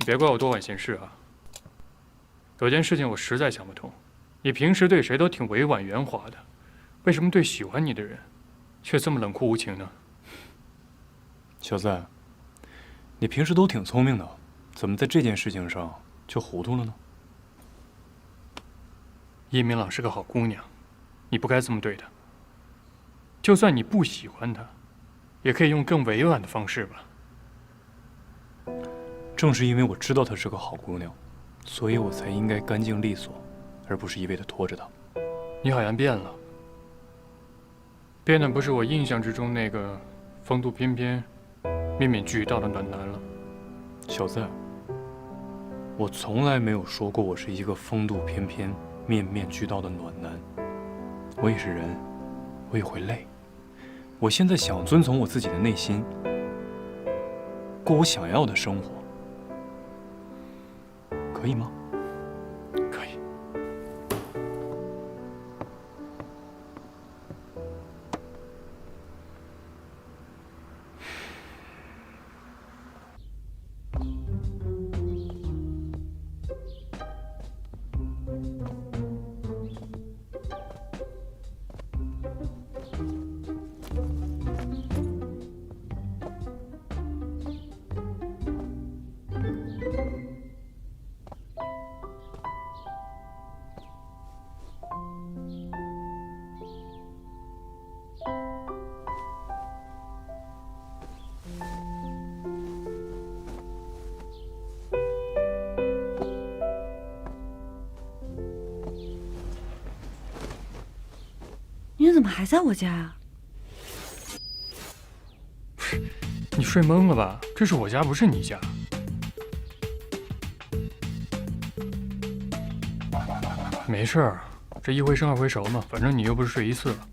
别怪我多管闲事啊。有件事情我实在想不通，你平时对谁都挺委婉圆滑的，为什么对喜欢你的人，却这么冷酷无情呢？小赛，你平时都挺聪明的，怎么在这件事情上就糊涂了呢？叶明朗是个好姑娘，你不该这么对她。就算你不喜欢她，也可以用更委婉的方式吧。正是因为我知道她是个好姑娘，所以我才应该干净利索，而不是一味的拖着她。你好像变了，变得不是我印象之中那个风度翩翩、面面俱到的暖男了。小赛，我从来没有说过我是一个风度翩翩、面面俱到的暖男。我也是人，我也会累。我现在想遵从我自己的内心，过我想要的生活，可以吗？可以。你怎么还在我家啊？你睡懵了吧？这是我家，不是你家。没事儿，这一回生二回熟嘛，反正你又不是睡一次了。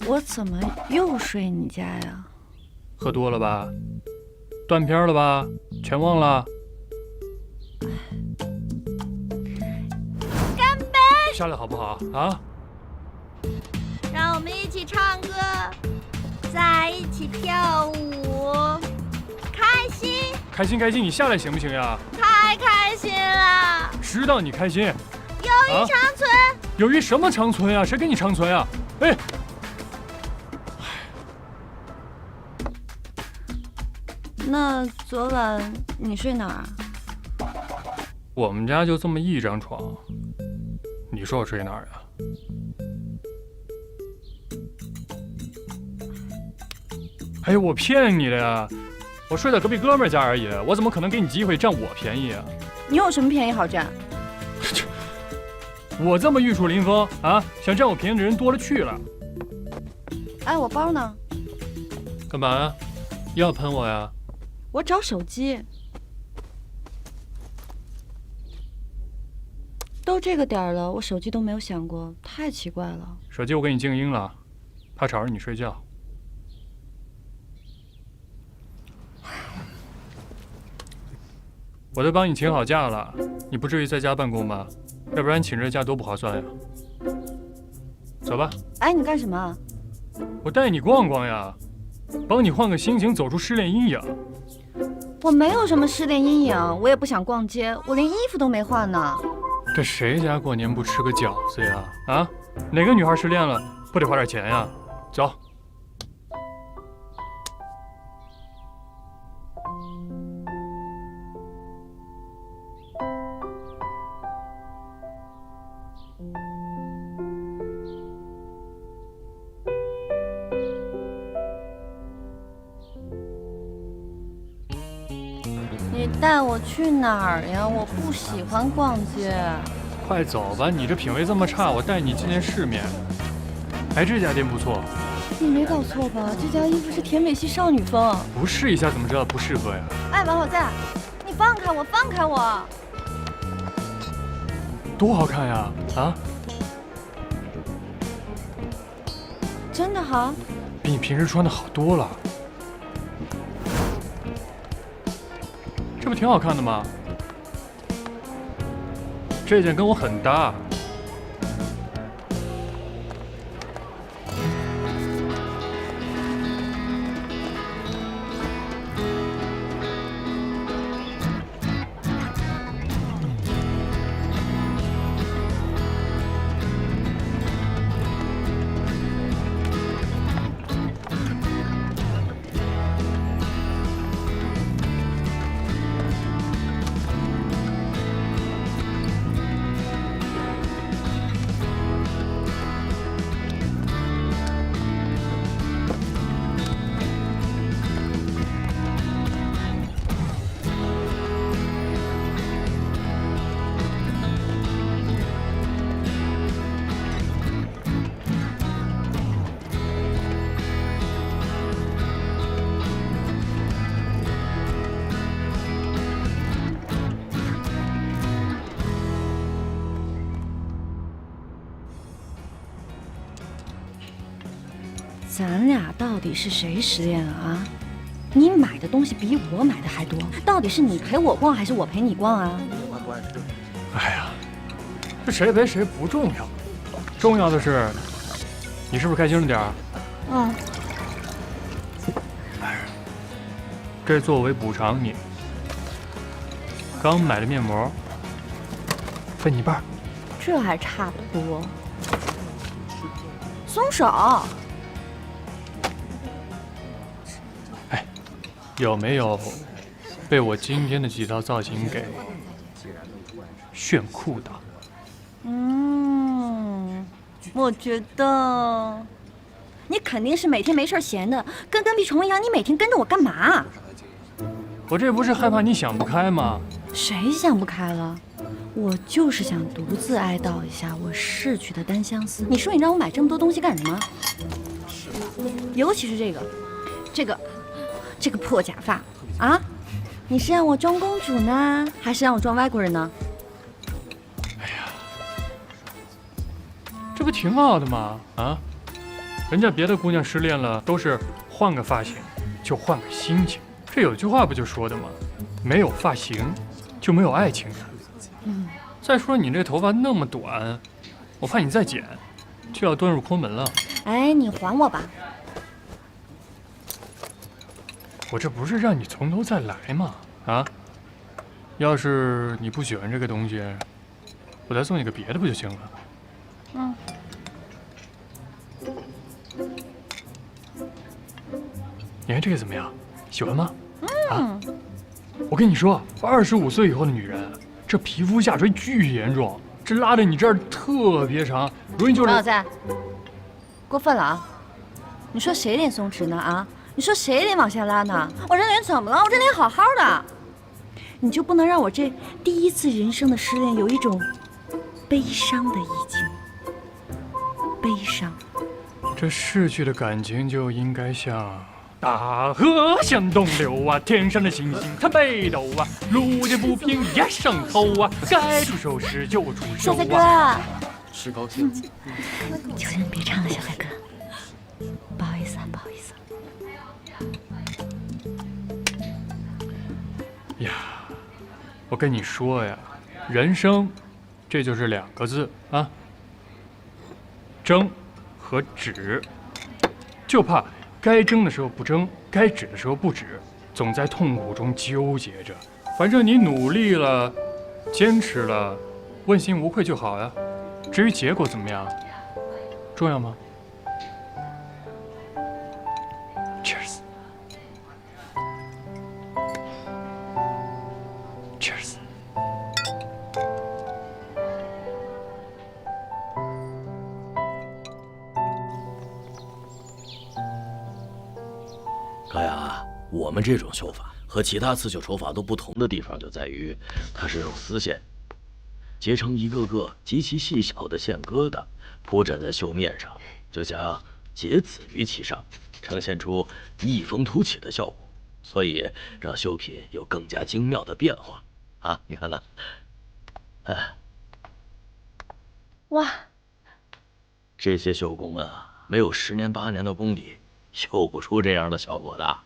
我怎么又睡你家呀？喝多了吧？断片了吧？全忘了？干杯！下来好不好啊？让我们一起唱歌，在一起跳舞，开心！开心开心，你下来行不行呀？太开心了！知道你开心。友谊长存。友谊什么长存啊？谁跟你长存啊？哎。那昨晚你睡哪儿？我们家就这么一张床，你说我睡哪儿呀？哎，我骗你的呀！我睡在隔壁哥们家而已，我怎么可能给你机会占我便宜啊？你有什么便宜好占？我这么玉树临风啊，想占我便宜的人多了去了。哎，我包呢？干嘛呀？要喷我呀？我找手机。都这个点儿了，我手机都没有响过，太奇怪了。手机我给你静音了，怕吵着你睡觉。我都帮你请好假了，你不至于在家办公吧？要不然请这假多不划算呀。走吧。哎，你干什么？我带你逛逛呀，帮你换个心情，走出失恋阴影。我没有什么失恋阴影，我也不想逛街，我连衣服都没换呢。这谁家过年不吃个饺子呀？啊，哪个女孩失恋了不得花点钱呀？走。你带我去哪儿呀？我不喜欢逛街。快走吧，你这品味这么差，我带你见见世面。哎，这家店不错。你没搞错吧？这家衣服是甜美系少女风。不试一下怎么知道不适合呀？哎，王小在，你放开我，放开我！多好看呀！啊，真的好，比你平时穿的好多了。这不挺好看的吗？这件跟我很搭。咱俩到底是谁失恋了啊？你买的东西比我买的还多，到底是你陪我逛还是我陪你逛啊？哎呀，这谁陪谁不重要，重要的是你是不是开心了点儿？嗯。这作为补偿你，刚买的面膜分你一半。这还差不多。松手！有没有被我今天的几套造型给炫酷到？我觉得你肯定是每天没事闲的，跟跟屁虫一样。你每天跟着我干嘛？我这不是害怕你想不开吗？谁想不开了？我就是想独自哀悼一下我逝去的单相思。你说你让我买这么多东西干什么？尤其是这个破假发啊！你是让我装公主呢，还是让我装外国人呢？哎呀，这不挺好的吗？啊，人家别的姑娘失恋了都是换个发型就换个心情，这有句话不就说的吗？没有发型就没有爱情呀。再说你这头发那么短，我怕你再剪就要遁入空门了。哎，你还我吧！我这不是让你从头再来吗？啊，要是你不喜欢这个东西，我再送你个别的不就行了？你看这个怎么样？喜欢吗？啊，我跟你说，25岁以后的女人，这皮肤下垂巨严重，这拉的你这儿特别长，容易就是。王小在，过分了啊！你说谁脸松弛呢？啊？你说谁脸往下拉呢？我这脸怎么了？我这脸好好的，你就不能让我这第一次人生的失恋有一种悲伤的意境？悲伤。这逝去的感情就应该像大河向东流啊，天上的星星它北斗啊，路见不平一声吼啊，该出手时就出手小赛哥，啊。吃高兴。求求你别唱了，小赛哥，不好意思啊，不好意思。呀，我跟你说呀，人生这就是2个字啊，争和止，就怕该争的时候不争，该止的时候不止，总在痛苦中纠结着。反正你努力了，坚持了，问心无愧就好呀。至于结果怎么样，重要吗？Cheers。Cheers。高阳，我们这种绣法和其他刺绣手法都不同的地方就在于，它是用丝线结成一个个极其细小的线疙瘩，铺展在绣面上，就像结子于其上，呈现出逆风突起的效果，所以让绣品有更加精妙的变化。啊，你看呢？哎，哇，这些绣工啊，没有10年8年的功底，绣不出这样的效果的。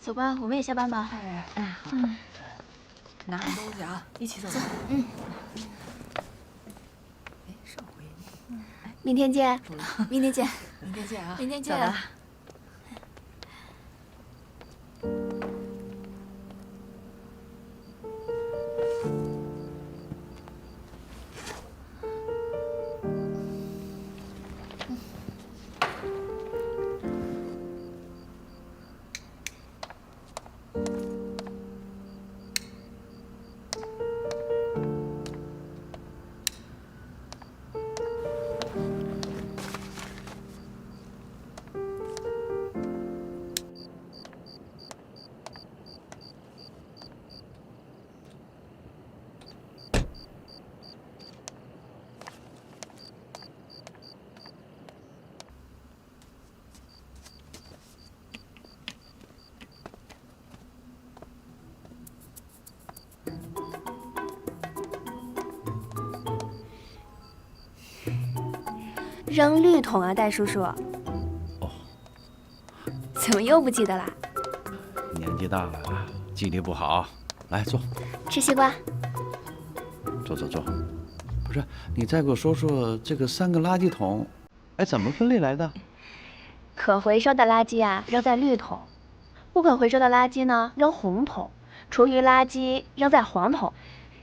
走吧，我们也下班吧。拿上东西啊，一起走。上回明天见，明天见，明天见啊，明天见。走了。扔绿桶啊，戴叔叔。哦。怎么又不记得啦？年纪大了，记忆力不好。来坐，吃西瓜。坐。不是，你再给我说说这个3个垃圾桶，哎，怎么分类来的？可回收的垃圾啊，扔在绿桶；不可回收的垃圾呢，扔红桶；厨余垃圾扔在黄桶。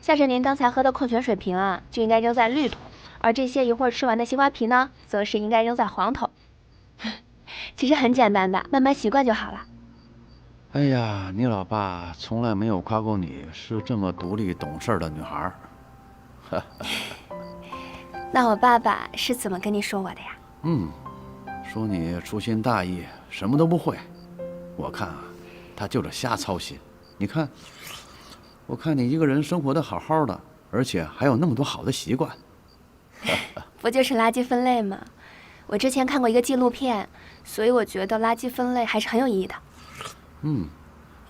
像是您刚才喝的矿泉水瓶啊，就应该扔在绿桶。而这些一会儿吃完的西瓜皮呢，则是应该扔在黄桶。其实很简单的，慢慢习惯就好了。哎呀，你老爸从来没有夸过你是这么独立懂事的女孩。那我爸爸是怎么跟你说我的呀？说你粗心大意，什么都不会。我看啊，他就是瞎操心。你看，我看你一个人生活的好好的，而且还有那么多好的习惯。不就是垃圾分类吗？我之前看过一个纪录片，所以我觉得垃圾分类还是很有意义的。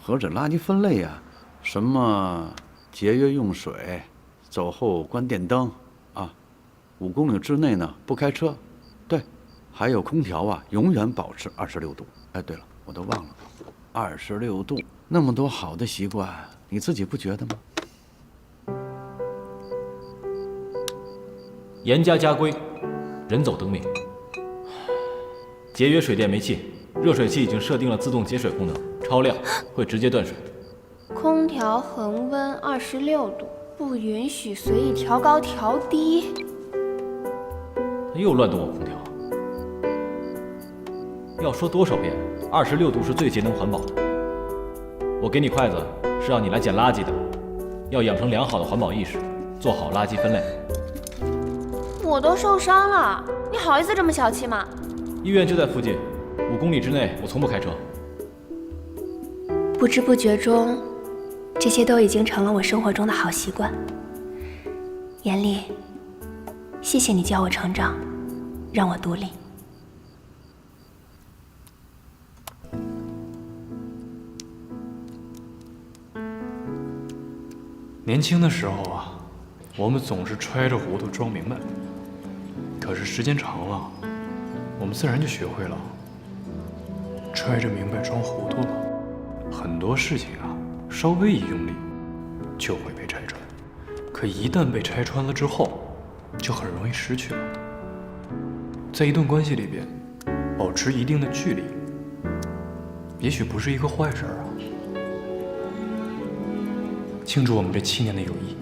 何止垃圾分类啊，什么节约用水，走后关电灯啊，5公里之内呢不开车，对，还有空调啊，永远保持26度。哎，对了，我都忘了，26度，那么多好的习惯，你自己不觉得吗？严加家规，人走灯灭。节约水电煤气，热水器已经设定了自动节水功能，超量会直接断水。空调恒温26度，不允许随意调高调低。他又乱动我空调。要说多少遍，26度是最节能环保的。我给你筷子是让你来捡垃圾的，要养成良好的环保意识，做好垃圾分类。我都受伤了，你好意思这么小气吗？医院就在附近，5公里之内我从不开车。不知不觉中，这些都已经成了我生活中的好习惯。严厉，谢谢你教我成长，让我独立。年轻的时候啊，我们总是揣着糊涂装明白，可是时间长了，我们自然就学会了揣着明白装糊涂了。很多事情啊，稍微一用力就会被拆穿，可一旦被拆穿了之后，就很容易失去了。在一段关系里边，保持一定的距离，也许不是一个坏事啊。庆祝我们这7年的友谊，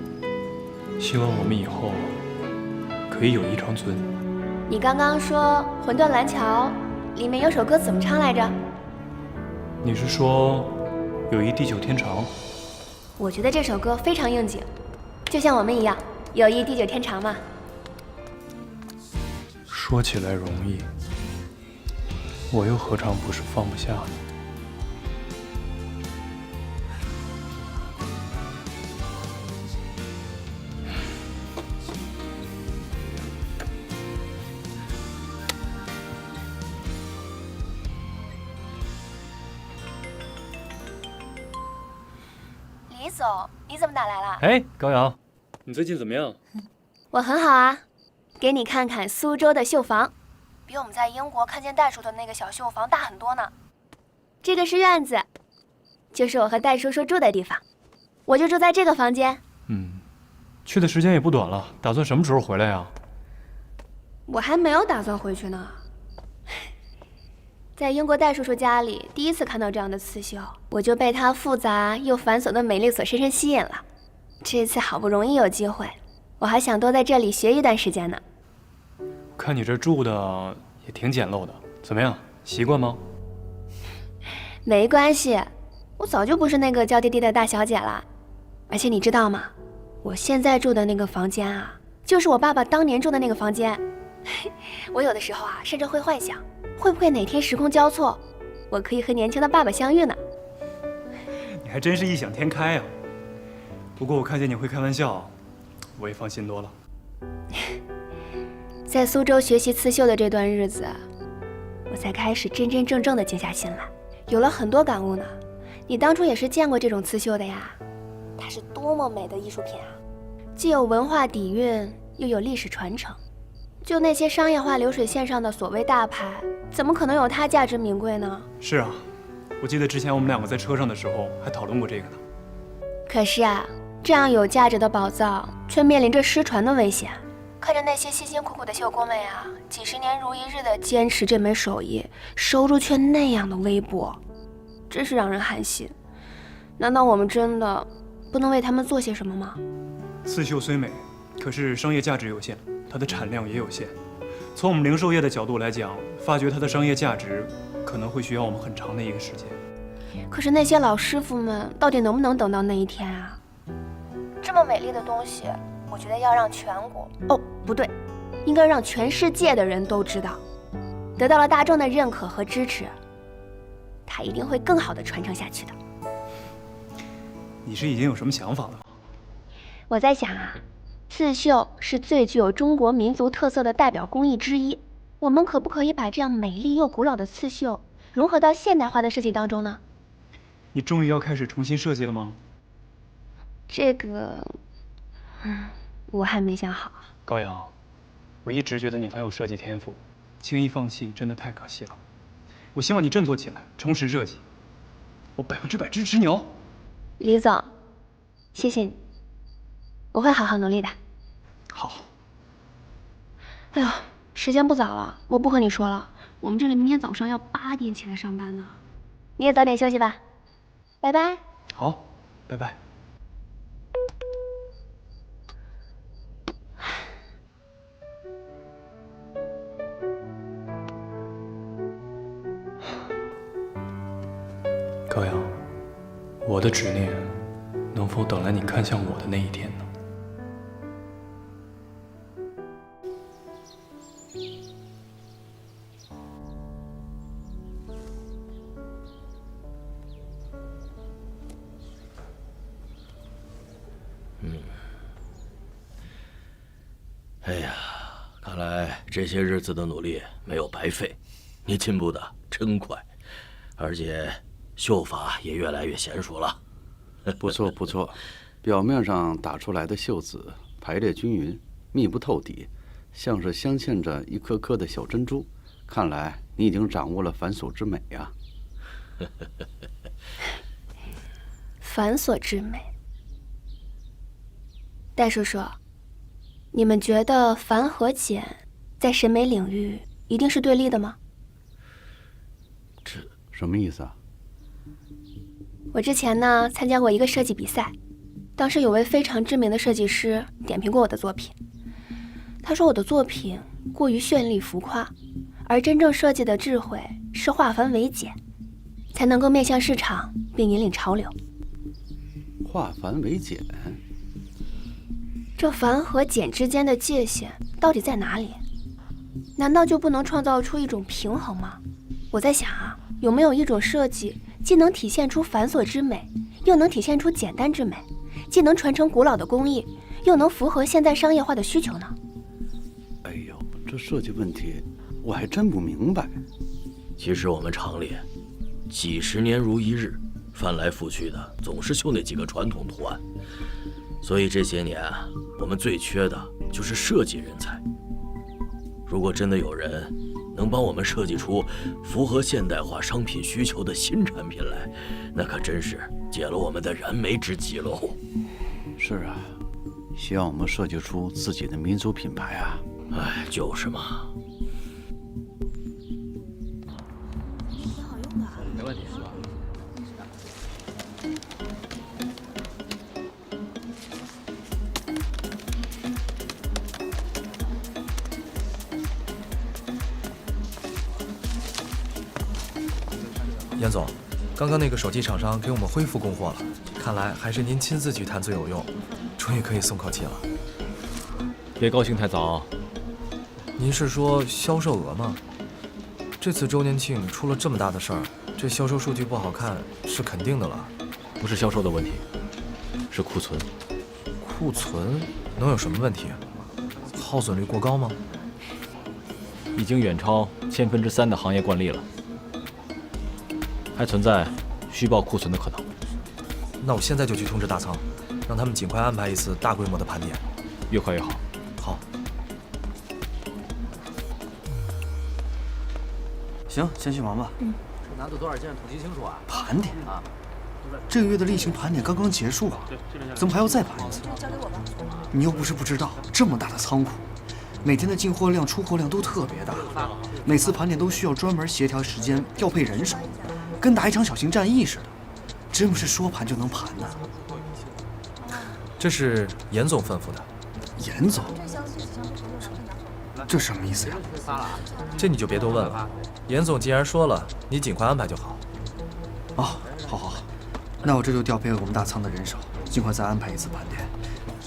希望我们以后可以友谊长存。你刚刚说《魂断蓝桥》里面有首歌怎么唱来着？你是说友谊地久天长？我觉得这首歌非常应景，就像我们一样，友谊地久天长嘛。说起来容易，我又何尝不是放不下呢？李总，你怎么打来了？哎，高阳，你最近怎么样？我很好啊，给你看看苏州的绣房，比我们在英国看见袋鼠的那个小绣房大很多呢。这个是院子，就是我和戴叔叔住的地方，我就住在这个房间。去的时间也不短了，打算什么时候回来呀？我还没有打算回去呢。在英国戴叔叔家里，第一次看到这样的刺绣，我就被它复杂又繁琐的美丽所深深吸引了。这次好不容易有机会，我还想多在这里学一段时间呢。看你这住的也挺简陋的，怎么样？习惯吗？没关系，我早就不是那个娇滴滴的大小姐了。而且你知道吗？我现在住的那个房间啊，就是我爸爸当年住的那个房间。我有的时候啊，甚至会幻想，会不会哪天时空交错，我可以和年轻的爸爸相遇呢？你还真是异想天开啊！不过我看见你会开玩笑，我也放心多了。在苏州学习刺绣的这段日子，我才开始真真正正的静下心来，有了很多感悟呢。你当初也是见过这种刺绣的呀，它是多么美的艺术品啊！既有文化底蕴，又有历史传承。就那些商业化流水线上的所谓大牌，怎么可能有它价值名贵呢？是啊，我记得之前我们两个在车上的时候还讨论过这个呢。可是啊，这样有价值的宝藏却面临着失传的危险。看着那些辛辛苦苦的绣工们呀，几十年如一日的坚持这门手艺，收入却那样的微薄，真是让人寒心。难道我们真的不能为他们做些什么吗？刺绣虽美，可是商业价值有限，它的产量也有限。从我们零售业的角度来讲，发掘它的商业价值，可能会需要我们很长的一个时间。可是那些老师傅们到底能不能等到那一天啊？这么美丽的东西，我觉得要让全国，哦，不对，应该让全世界的人都知道，得到了大众的认可和支持，它一定会更好的传承下去的。你是已经有什么想法了吗？我在想啊，刺绣是最具有中国民族特色的代表工艺之一，我们可不可以把这样美丽又古老的刺绣融合到现代化的设计当中呢？你终于要开始重新设计了吗？这个，我还没想好。高阳，我一直觉得你很有设计天赋，轻易放弃真的太可惜了。我希望你振作起来，重拾设计，我100%支持你哦。李总，谢谢你，我会好好努力的。好。哎呦，时间不早了，我不和你说了，我们这里明天早上要8点起来上班呢。你也早点休息吧，拜拜。好，拜拜。高阳，我的执念能否等来你看向我的那一天呢？哎呀，看来这些日子的努力没有白费，你进步的真快，而且绣法也越来越娴熟了。不错不错，表面上打出来的绣子排列均匀，密不透底，像是镶嵌着一颗颗的小珍珠。看来你已经掌握了繁琐之美呀。繁琐之美。戴叔叔，你们觉得繁和简在审美领域一定是对立的吗？这什么意思啊？我之前呢参加过一个设计比赛，当时有位非常知名的设计师点评过我的作品。他说我的作品过于绚丽浮夸，而真正设计的智慧是化繁为简，才能够面向市场并引领潮流。化繁为简，这繁和简之间的界限到底在哪里？难道就不能创造出一种平衡吗？我在想啊，有没有一种设计既能体现出繁琐之美，又能体现出简单之美，既能传承古老的工艺，又能符合现代商业化的需求呢？哎呦，这设计问题我还真不明白。其实我们厂里几十年如一日，翻来覆去的总是绣那几个传统图案，所以这些年啊，我们最缺的就是设计人才。如果真的有人能帮我们设计出符合现代化商品需求的新产品来，那可真是解了我们的燃眉之急喽。是啊，希望我们设计出自己的民族品牌啊！哎，就是嘛。挺好用的。没问题。严总，刚刚那个手机厂商给我们恢复供货了，看来还是您亲自去谈最有用，终于可以松口气了。别高兴太早。您是说销售额吗？这次周年庆出了这么大的事儿，这销售数据不好看是肯定的了。不是销售的问题，是库存。库存能有什么问题？耗损率过高吗？已经远超3%的行业惯例了，还存在虚报库存的可能。那我现在就去通知大仓，让他们尽快安排一次大规模的盘点，越快越好。好。行，先去忙吧。拿走多少件，统计清楚啊！盘点啊，这个月的例行盘点刚刚结束啊，怎么还要再盘一次？交给我吧。你又不是不知道，这么大的仓库，每天的进货量、出货量都特别大，每次盘点都需要专门协调时间、调配人手，跟打一场小型战役似的，真不是说盘就能盘的。这是严总吩咐的。严总，这什么意思呀？这你就别多问了。严总既然说了，你尽快安排就好。哦，好，那我这就调配我们大仓的人手，尽快再安排一次盘点。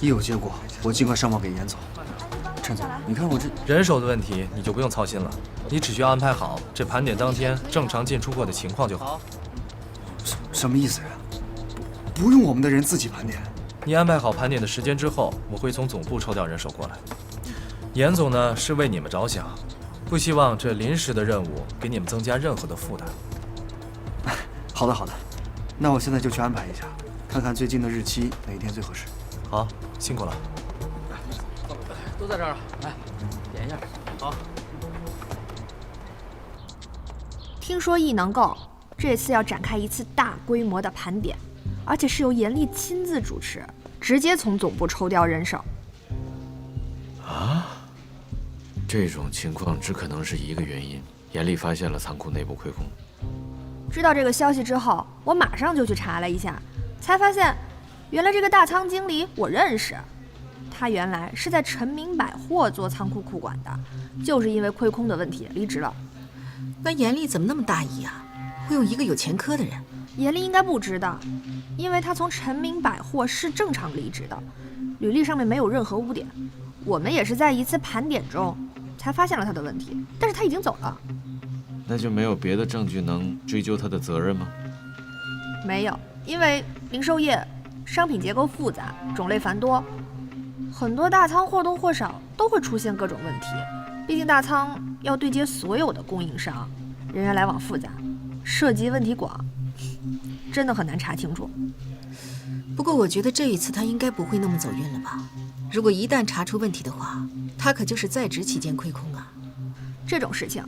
一有结果，我尽快上报给严总。陈总，你看我这人手的问题你就不用操心了，你只需要安排好这盘点当天正常进出货的情况就好。什么意思呀？不用我们的人自己盘点？你安排好盘点的时间之后，我会从总部抽调人手过来。严总呢是为你们着想，不希望这临时的任务给你们增加任何的负担。好的，那我现在就去安排一下，看看最近的日期哪一天最合适。好，辛苦了。都在这儿了，来点一下。好。听说艺能购这次要展开一次大规模的盘点，而且是由严厉亲自主持，直接从总部抽调人手。啊？这种情况只可能是一个原因，严厉发现了仓库内部亏空。知道这个消息之后，我马上就去查了一下，才发现原来这个大仓经理我认识，他原来是在陈明百货做仓库库管的，就是因为亏空的问题离职了。那严厉怎么那么大意啊？会用一个有前科的人？严厉应该不知道，因为他从陈明百货是正常离职的，履历上面没有任何污点。我们也是在一次盘点中才发现了他的问题，但是他已经走了。那就没有别的证据能追究他的责任吗？没有，因为零售业商品结构复杂，种类繁多，很多大仓或多或少都会出现各种问题。毕竟大仓要对接所有的供应商，人员来往复杂，涉及问题广，真的很难查清楚。不过我觉得这一次他应该不会那么走运了吧？如果一旦查出问题的话，他可就是在职期间亏空啊。这种事情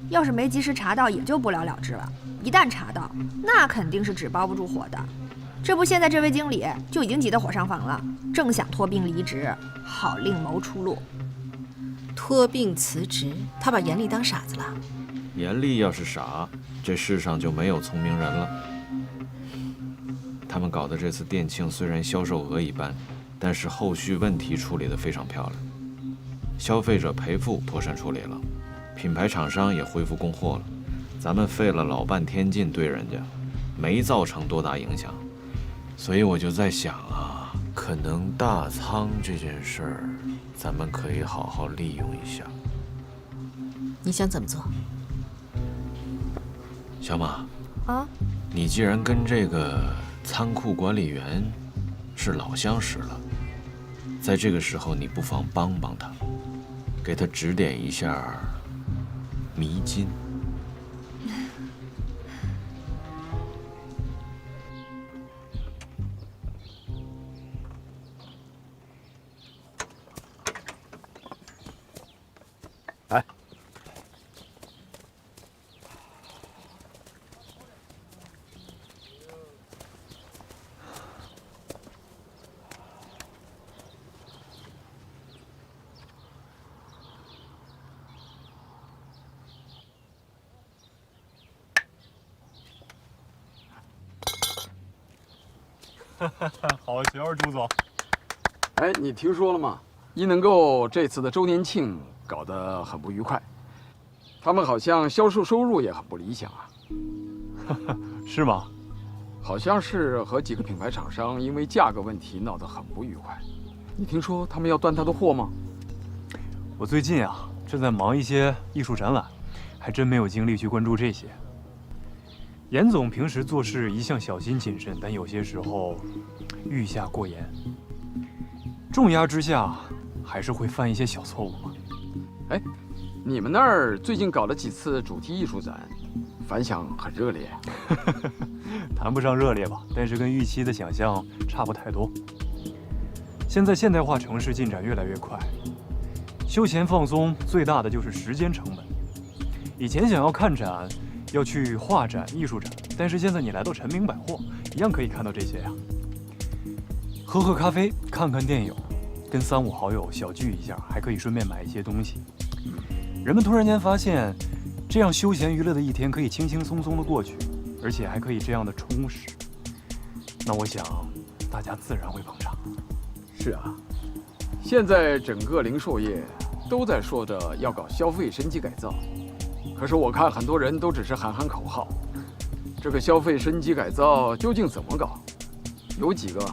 要是没及时查到，也就不了了之了。一旦查到，那肯定是纸包不住火的。这不，现在这位经理就已经急得火上房了，正想托病离职，好另谋出路。托病辞职，他把严厉当傻子了？严厉要是傻，这世上就没有聪明人了。他们搞的这次店庆虽然销售额一般，但是后续问题处理得非常漂亮。消费者赔付妥善处理了，品牌厂商也恢复供货了，咱们费了老半天劲对人家，没造成多大影响。所以我就在想啊，可能大仓这件事儿，咱们可以好好利用一下。你想怎么做？小马啊，你既然跟这个仓库管理员是老相识了，在这个时候你不妨帮帮他，给他指点一下迷津。好球，朱总。哎，你听说了吗？伊能够这次的周年庆搞得很不愉快，他们好像销售收入也很不理想啊。是吗？好像是和几个品牌厂商因为价格问题闹得很不愉快。你听说他们要断他的货吗？我最近啊正在忙一些艺术展览，还真没有精力去关注这些。严总平时做事一向小心谨慎，但有些时候欲下过严，重压之下还是会犯一些小错误嘛。哎，你们那儿最近搞了几次主题艺术展，反响很热烈。谈不上热烈吧，但是跟预期的想象差不太多。现在现代化城市进展越来越快，休闲放松最大的就是时间成本。以前想要看展，要去画展、艺术展，但是现在你来到陈明百货，一样可以看到这些呀。喝喝咖啡，看看电影，跟3、5好友小聚一下，还可以顺便买一些东西。人们突然间发现，这样休闲娱乐的一天可以轻轻松松的过去，而且还可以这样的充实。那我想，大家自然会捧场。是啊，现在整个零售业都在说着要搞消费升级改造，可是我看很多人都只是喊喊口号。这个消费升级改造究竟怎么搞？有几个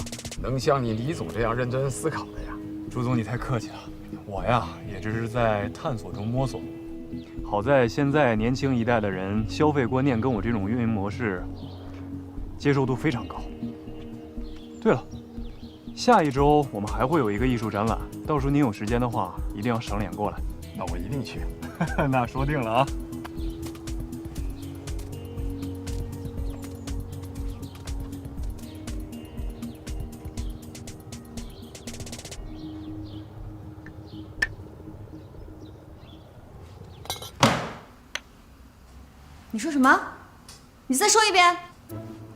能像你李总这样认真思考的呀？朱总，你太客气了，我呀也只是在探索中摸索。好在现在年轻一代的人消费观念跟我这种运营模式接受度非常高。对了，下一周我们还会有一个艺术展览，到时候您有时间的话，一定要赏脸过来。那我一定去。那说定了啊。你说什么？你再说一遍。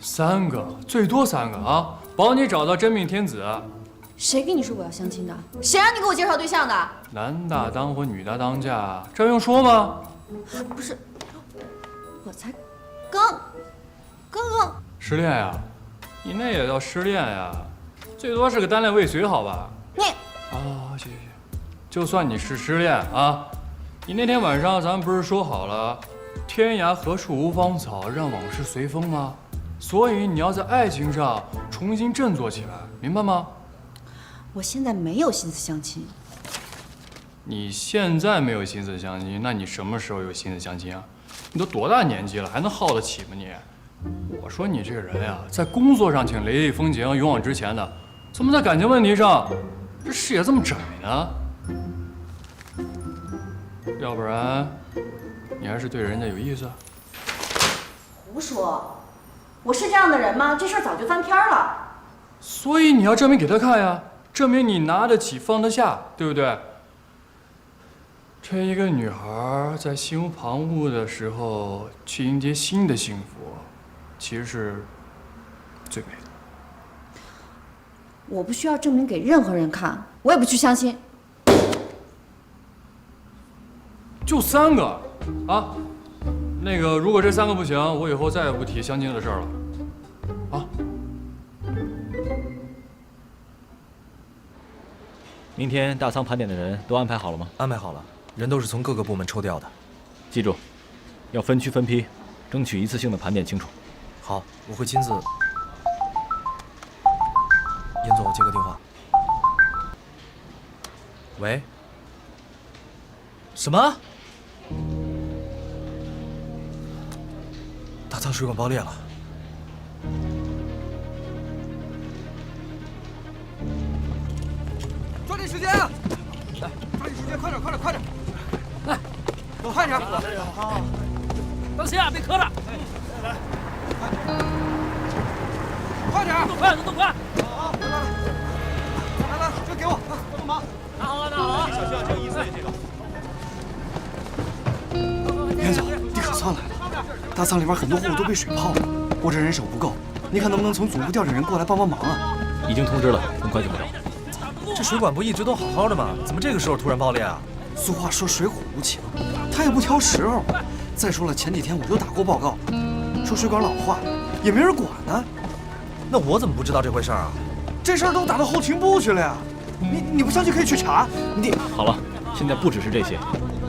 3个，最多3个啊！保你找到真命天子。谁跟你说我要相亲的？谁让你给我介绍对象的？男大当婚，女大当嫁，这用说吗？不是，我才刚失恋呀？你那也叫失恋呀？最多是个单恋未遂，好吧？你啊，行，就算你是失恋啊，你那天晚上咱们不是说好了，天涯何处无芳草，让往事随风吗？所以你要在爱情上重新振作起来，明白吗？我现在没有心思相亲。你现在没有心思相亲，那你什么时候有心思相亲啊？你都多大年纪了，还能耗得起吗你？我说你这个人呀，在工作上挺雷厉风行、勇往直前的，怎么在感情问题上这视野这么窄呢？要不然你还是对人家有意思？胡说！我是这样的人吗？这事儿早就翻篇了。所以你要证明给他看呀，证明你拿得起放得下，对不对？这一个女孩在心无旁骛的时候去迎接新的幸福，其实是最美的。我不需要证明给任何人看，我也不去相亲。就3个，啊？那个，如果这3个不行，我以后再也不提相亲的事儿了，啊？明天大仓盘点的人都安排好了吗？安排好了，人都是从各个部门抽调的。记住，要分区分批，争取一次性的盘点清楚。好，我会亲自。严总，我接个电话。喂？什么？大仓水管爆裂了。抓紧时间啊！来，抓紧时间，快点，快点，快点！来，快点！好，当心啊，别磕着！来，快点！动快，动快！好，来，这给我，帮个忙。拿好了，拿好了！小心啊，这个易碎，这个。袁总，你可算来了！大仓里边很多货物都被水泡了，我这人手不够，你看能不能从总部调点人过来帮帮忙啊？已经通知了，很快就会到。这水管不一直都好好的吗？怎么这个时候突然爆裂啊？俗话说水火无情，他也不挑时候。再说了，前几天我就打过报告，说水管老化，也没人管呢。那我怎么不知道这回事啊？这事儿都打到后勤部去了呀！你不相信可以去查。你好了，现在不只是这些，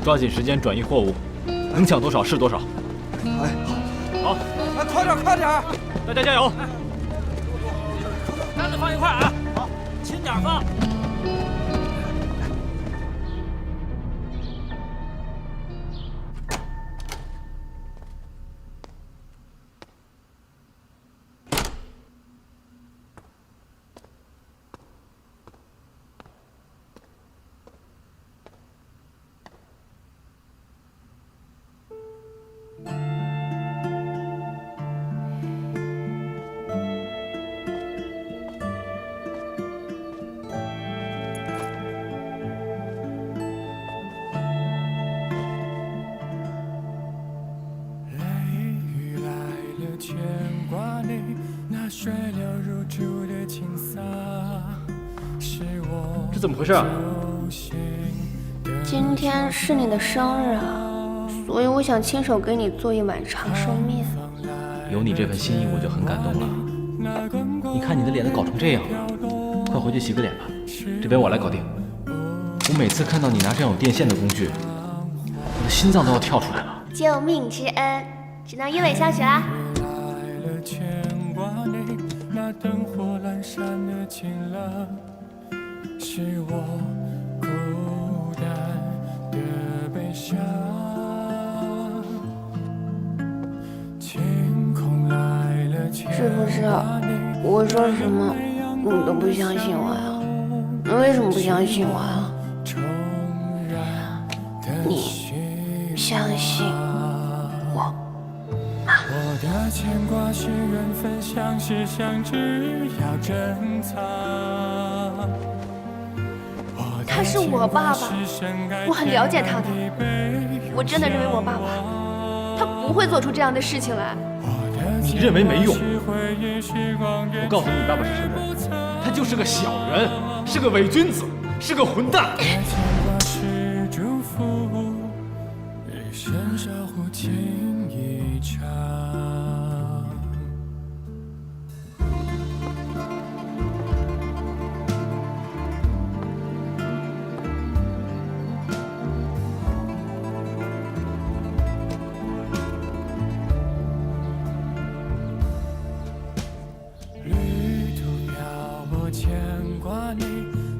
抓紧时间转移货物，能抢多少是多少。哎，好，哎，快点，快点！大家加油！单子放一块啊！好，轻点放。这怎么回事啊？今天是你的生日啊，所以我想亲手给你做一碗长寿面。有你这份心意，我就很感动了。你看你的脸都搞成这样了，快回去洗个脸吧。这边我来搞定。我每次看到你拿这样有电线的工具，我的心脏都要跳出来了。救命之恩，只能一尾下雪啦。那灯火阑珊的晴朗，是我孤单的悲伤。晴空来了，是不是我说什么你都不相信我呀？你为什么不相信我呀？你相信我？我的牵挂是缘分，相识相知要珍藏。他是我爸爸，我很了解他的。我真的认为我爸爸，他不会做出这样的事情来。你认为没用？我告诉你，你爸爸是什么人？他就是个小人，是个伪君子，是个混蛋。深守护情一场。旅途漂泊牵挂你，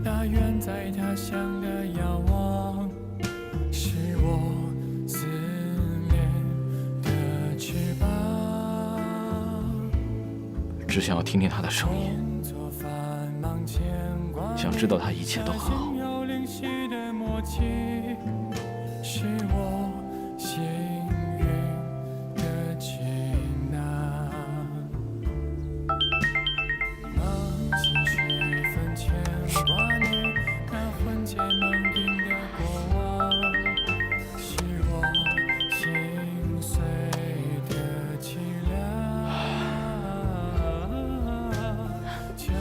那远在他乡的遥望，是我思念的翅膀。只想要听听他的声音，想知道他一切都很好。是我幸运的气囊，梦境时分牵挂你，那魂牵梦萦的过往，是我心碎的凄凉。秋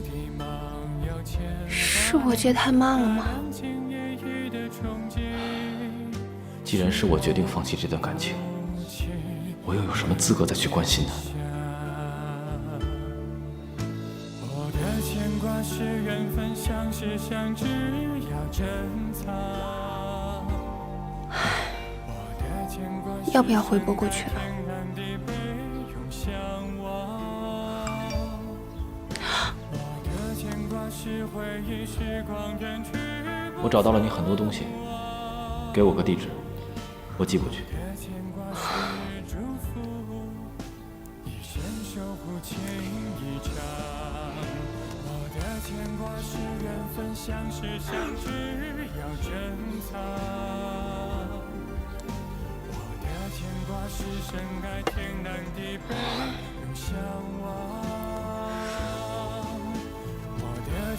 地梦游牵是我接太慢了吗？既然是我决定放弃这段感情，我又有什么资格再去关心他？我的牵挂是缘分，相识相知要珍藏。要不要回拨过去了？我找到了你很多东西，给我个地址，我寄过去。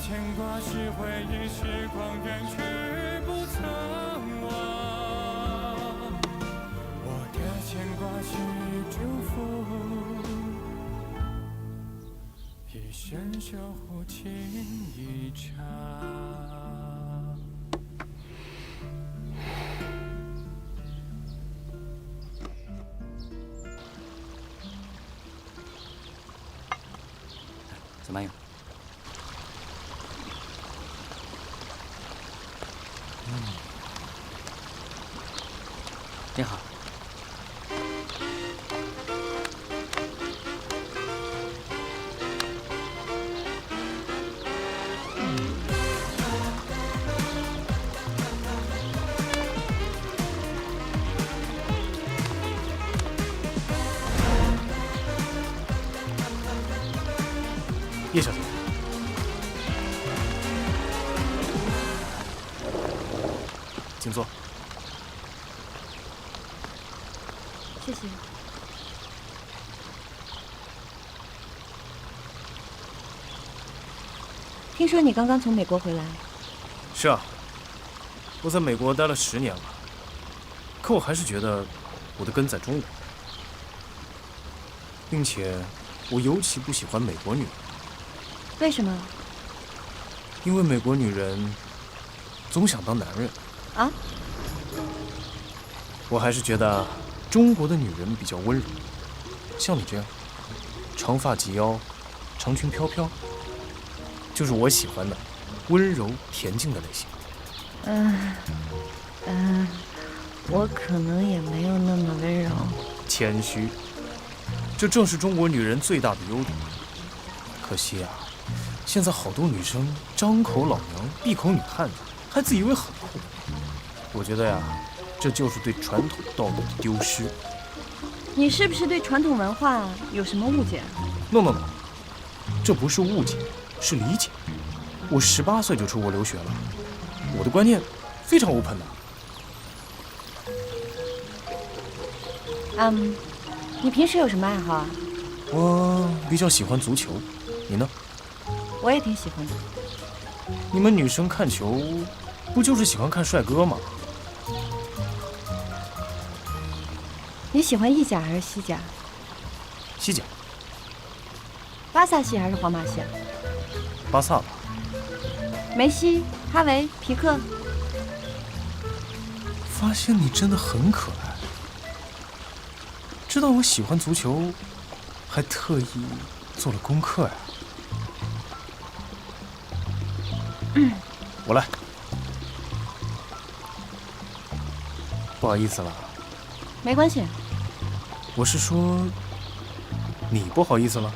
牵挂是回忆，时光远去不曾忘。我的牵挂是祝福，一生守护情一场。叶小姐，请坐。谢谢。听说你刚刚从美国回来？是啊，我在美国待了10年了，可我还是觉得我的根在中国，并且我尤其不喜欢美国女人。为什么？因为美国女人总想当男人。啊？我还是觉得中国的女人比较温柔，像你这样，长发及腰，长裙飘飘，就是我喜欢的温柔恬静的类型。我可能也没有那么温柔。谦虚，这正是中国女人最大的优点。可惜啊，现在好多女生张口老娘，闭口女汉子，还自以为很酷。我觉得呀，这就是对传统道德的丢失。你是不是对传统文化有什么误解？No，这不是误解，是理解。我18岁就出国留学了，我的观念非常 open 的。你平时有什么爱好啊？我比较喜欢足球，你呢？我也挺喜欢的。你们女生看球，不就是喜欢看帅哥吗？你喜欢意甲还是西甲？西甲。巴萨系还是皇马系啊？巴萨吧。梅西、哈维、皮克。发现你真的很可爱，知道我喜欢足球，还特意做了功课呀。我来。不好意思了。没关系。我是说，你不好意思了？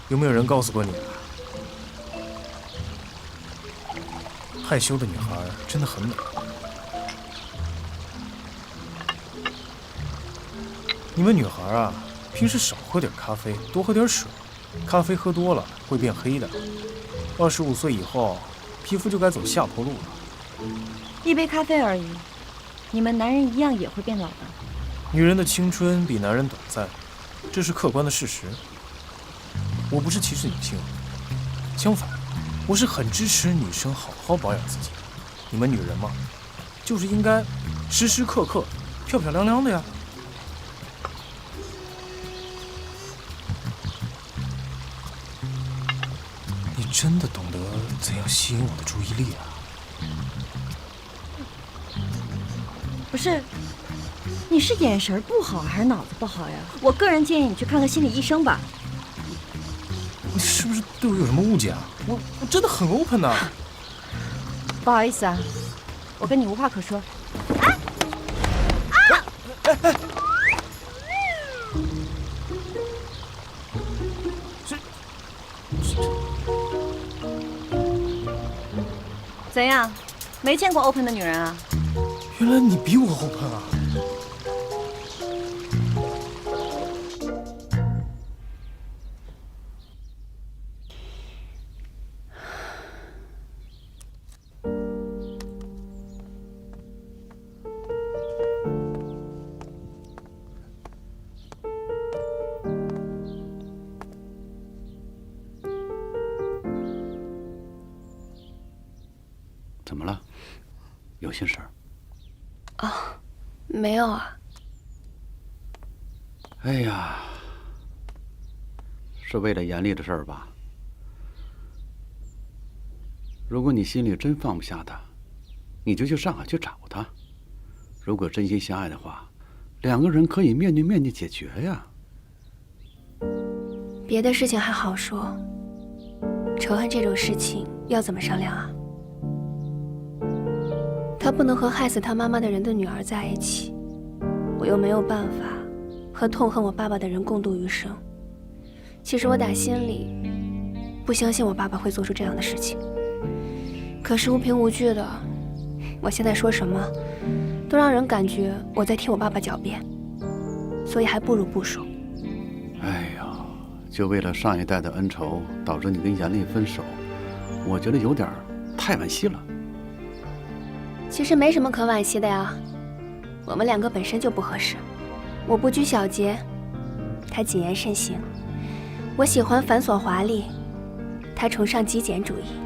有没有人告诉过你啊？害羞的女孩真的很美。你们女孩啊，平时少喝点咖啡，多喝点水。咖啡喝多了会变黑的。25岁以后，皮肤就该走下坡路了。一杯咖啡而已，你们男人一样也会变老的。女人的青春比男人短暂，这是客观的事实。我不是歧视女性，相反，我是很支持女生好好保养自己。你们女人嘛，就是应该时时刻刻漂漂亮亮的呀。你真的懂得怎样吸引我的注意力啊？不是，你是眼神不好还是脑子不好呀？我个人建议你去看看心理医生吧。你是不是对我有什么误解啊？我真的很 open 的。不好意思啊，我跟你无话可说。怎样？没见过 open 的女人啊？原来你比我 open 啊！怎么了？有心事儿？啊，没有啊。哎呀，是为了严厉的事儿吧？如果你心里真放不下他，你就去上海去找他。如果真心相爱的话，2个人可以面对面的解决呀。别的事情还好说，仇恨这种事情要怎么商量啊？他不能和害死他妈妈的人的女儿在一起，我又没有办法和痛恨我爸爸的人共度余生。其实我打心里不相信我爸爸会做出这样的事情，可是无凭无据的，我现在说什么都让人感觉我在替我爸爸狡辩，所以还不如不说。哎呀，就为了上一代的恩仇，导致你跟严厉分手，我觉得有点太惋惜了。其实没什么可惋惜的呀，我们两个本身就不合适。我不拘小节，他谨言慎行；我喜欢繁琐华丽，他崇尚极简主义。